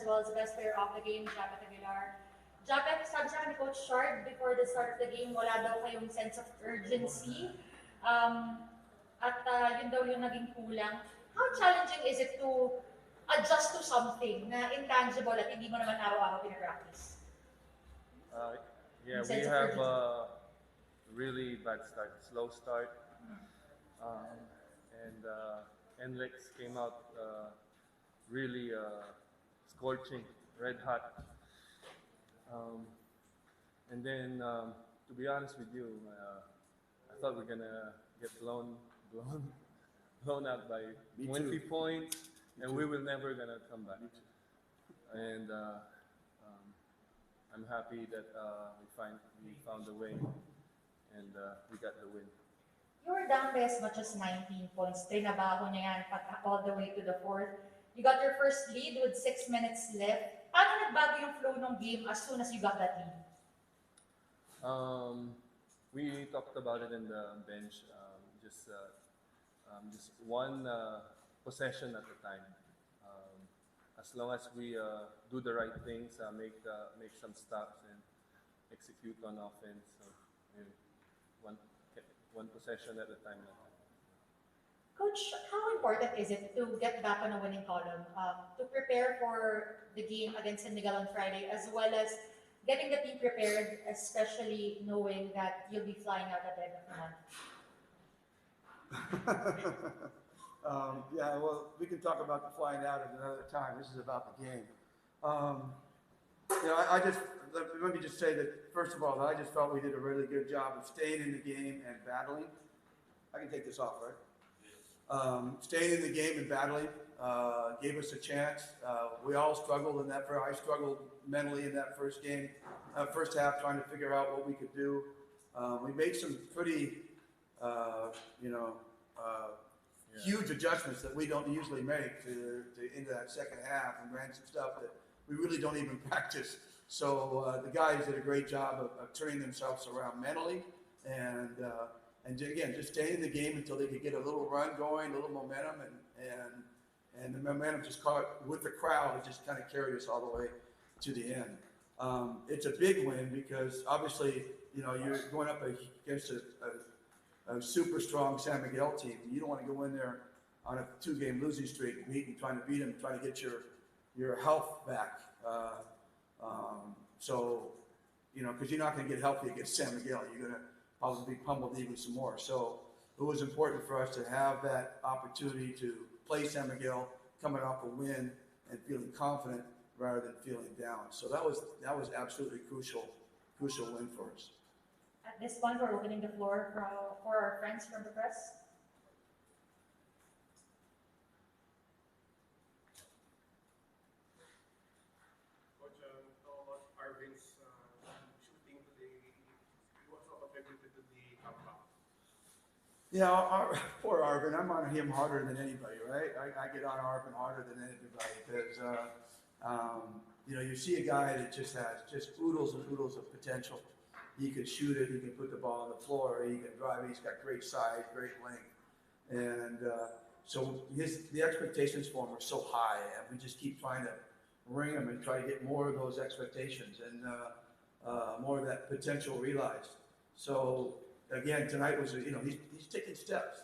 well as the best player of the game, Japet Aguilar. Japet, sabi sa akin ni Coach Shard before the start of the game, wala daw kayong sense of urgency. Um, yun daw yung naging kulang. How challenging is it to adjust to something na intangible at hindi mo naman araw-araw pinapractice? Uh, yeah, Yung we sense of have urgency. a really bad start, slow start, um, and NLEx came out really scorching, red hot. Um, and then, to be honest with you, I thought we are gonna get blown, blown out by Me 20 too. points, Me and too. we will never gonna come back. Me too. And um, I'm happy that we found a way, and we got the win. You were down by as much as 19 points. Trinabaho niya yan all the way to the fourth. You got your first lead with 6 minutes left. Paano nagbago yung flow ng game as soon as you got that lead? We talked about it in the bench, just one possession at a time. As long as we do the right things, make some stops and execute on offense. So, yun, one one possession at a time. Coach, how important is it to get back on a winning column, to prepare for the game against San Miguel on Friday, as well as getting the team prepared, especially knowing that you'll be flying out at the end of the month? Yeah, well, we can talk about the flying out at another time. This is about the game. I just let me just say that first of all, I just felt we did a really good job of staying in the game and battling. I can take this off, right? Staying in the game and battling gave us a chance. We all struggled in that. I struggled mentally in that first game, first half, trying to figure out what we could do. We made some pretty, huge adjustments that we don't usually make into that second half, and ran some stuff that we really don't even practice. So the guys did a great job of turning themselves around mentally, and again, just staying in the game until they could get a little run going, a little momentum, and the momentum just caught with the crowd. It just kind of carried us all the way to the end. It's a big win because obviously, you're going up against a super strong San Miguel team. You don't want to go in there on a 2-game losing streak, trying to beat them, trying to get your health back. Because you're not going to get healthy against San Miguel. You're going to probably be pummeled even some more. So it was important for us to have that opportunity to play San Miguel coming off a win and feeling confident rather than feeling down. So that was absolutely crucial win for us. At this point, we're opening the floor for our friends from the press. Coach, how about Arvin's shooting today? He was not attributed to the comeback. Yeah, poor Arvin. I'm on him harder than anybody, right? I get on Arvin harder than anybody because, you see a guy that just has just oodles and oodles of potential. He can shoot it. He can put the ball on the floor. He can drive it. He's got great size, great length, and so the expectations for him are so high, and we just keep trying to ring him and try to get more of those expectations and more of that potential realized. So again, tonight was he's taking steps,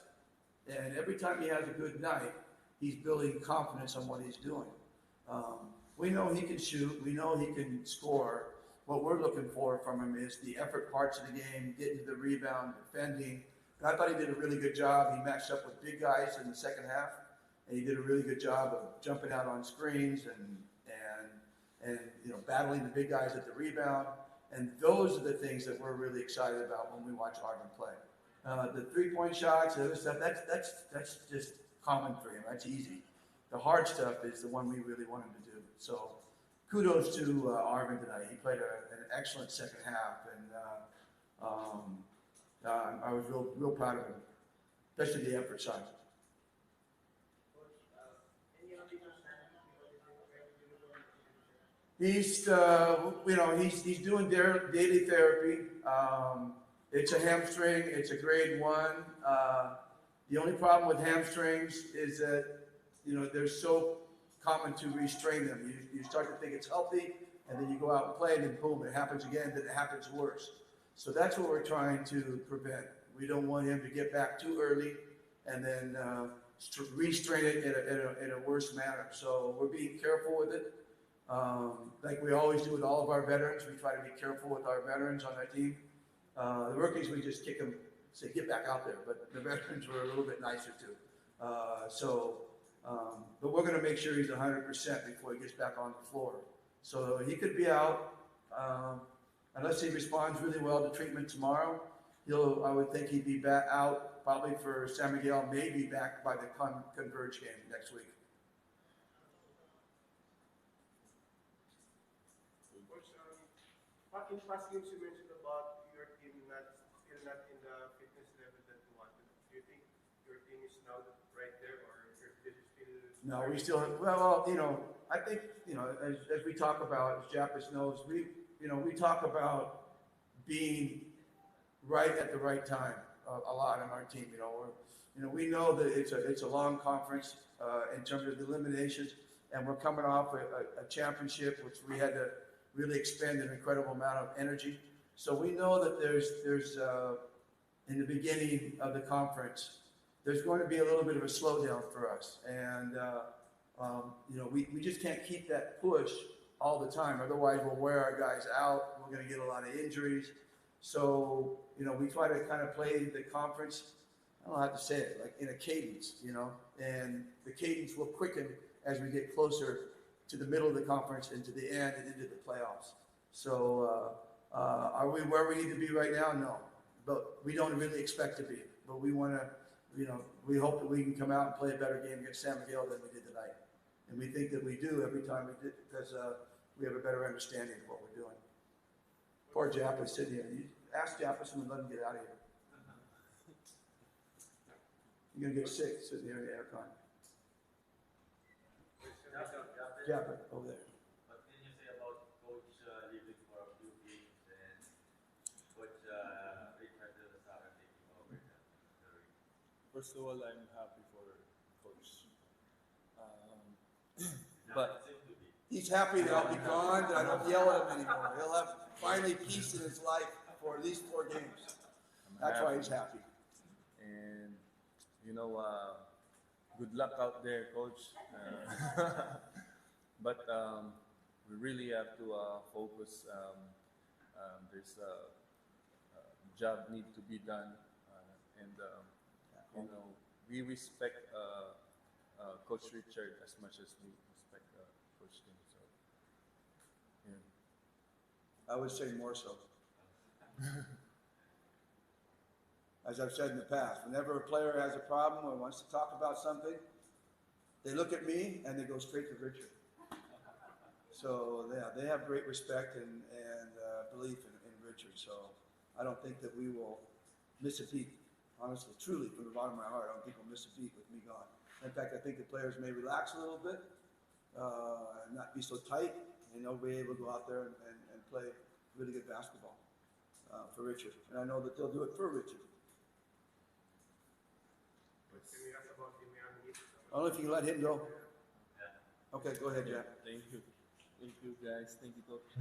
and every time he has a good night, he's building confidence on what he's doing. We know he can shoot. We know he can score. What we're looking for from him is the effort parts of the game, getting to the rebound, defending. And I thought he did a really good job. He matched up with big guys in the second half, and he did a really good job of jumping out on screens and battling the big guys at the rebound. And those are the things that we're really excited about when we watch Arvin play. The 3-point shots, the other stuff, that's just common for him. That's easy. The hard stuff is the one we really want him to do. So kudos to Arvin tonight. He played an excellent second half, and I was real proud of him, especially the effort side. He's doing daily therapy. It's a hamstring. It's a grade 1. The only problem with hamstrings is that they're so common to restrain them. You start to think it's healthy, and then you go out and play, and then boom, it happens again, then it happens worse. So that's what we're trying to prevent. We don't want him to get back too early and then restrain it in a worse manner. So we're being careful with it. Like we always do with all of our veterans, we try to be careful with our veterans on our team. The rookies, we just kick them, say, get back out there. But the veterans were a little bit nicer too. But we're going to make sure he's 100% before he gets back on the floor. So he could be out, unless he responds really well to treatment tomorrow. I would think he'd be back out probably for San Miguel, maybe back by the Converge game next week. Coach, in past games you mentioned about your team still not in the fitness level that you wanted. Do you think your team is now right there, or your team is still? No, we still have, well, I think, as we talk about, as Jappus knows, we talk about being right at the right time a lot on our team. We know that it's a long conference in terms of the eliminations, and we're coming off a championship, which we had to really expend an incredible amount of energy. So we know that there's in the beginning of the conference, there's going to be a little bit of a slowdown for us, and we just can't keep that push all the time. Otherwise, we'll wear our guys out. We're going to get a lot of injuries. So we try to kind of play the conference, I don't know how to say it, like in a cadence, and the cadence will quicken as we get closer to the middle of the conference and to the end and into the playoffs. So are we where we need to be right now? No, but we don't really expect to be. But we want to, we hope that we can come out and play a better game against San Miguel than we did tonight. And we think that we do every time we did, because we have a better understanding of what we're doing. Poor Jappus sitting here. You ask Jappus and let him get out of here. You're going to get sick sitting here in the aircon. Jappus, over there. What can you say about Coach leaving for a few games and Coach Richard de la Saga taking over the ring? First of all, I'm happy for Coach. That But seems to be. He's happy that I'll be gone, that I don't yell at him anymore. He'll have finally peace in his life for at least 4 games. That's why he's happy. And good luck out there, Coach. But we really have to focus. There's a job need to be done, and we respect Coach Richard as much as we respect Coach Tim. So, yeah. I would say more so. As I've said in the past, whenever a player has a problem or wants to talk about something, they look at me and they go straight to Richard. So yeah, they have great respect and belief in Richard. So I don't think that we will miss a beat. Honestly, truly, from the bottom of my heart, I don't think we'll miss a beat with me gone. In fact, I think the players may relax a little bit, and not be so tight, and they'll be able to go out there and play really good basketball for Richard. And I know that they'll do it for Richard. Can we ask about the Miami Heat? Only if you can let him go. Yeah. Okay, go ahead, Jack. Thank you. Thank you, guys. Thank you, Coach.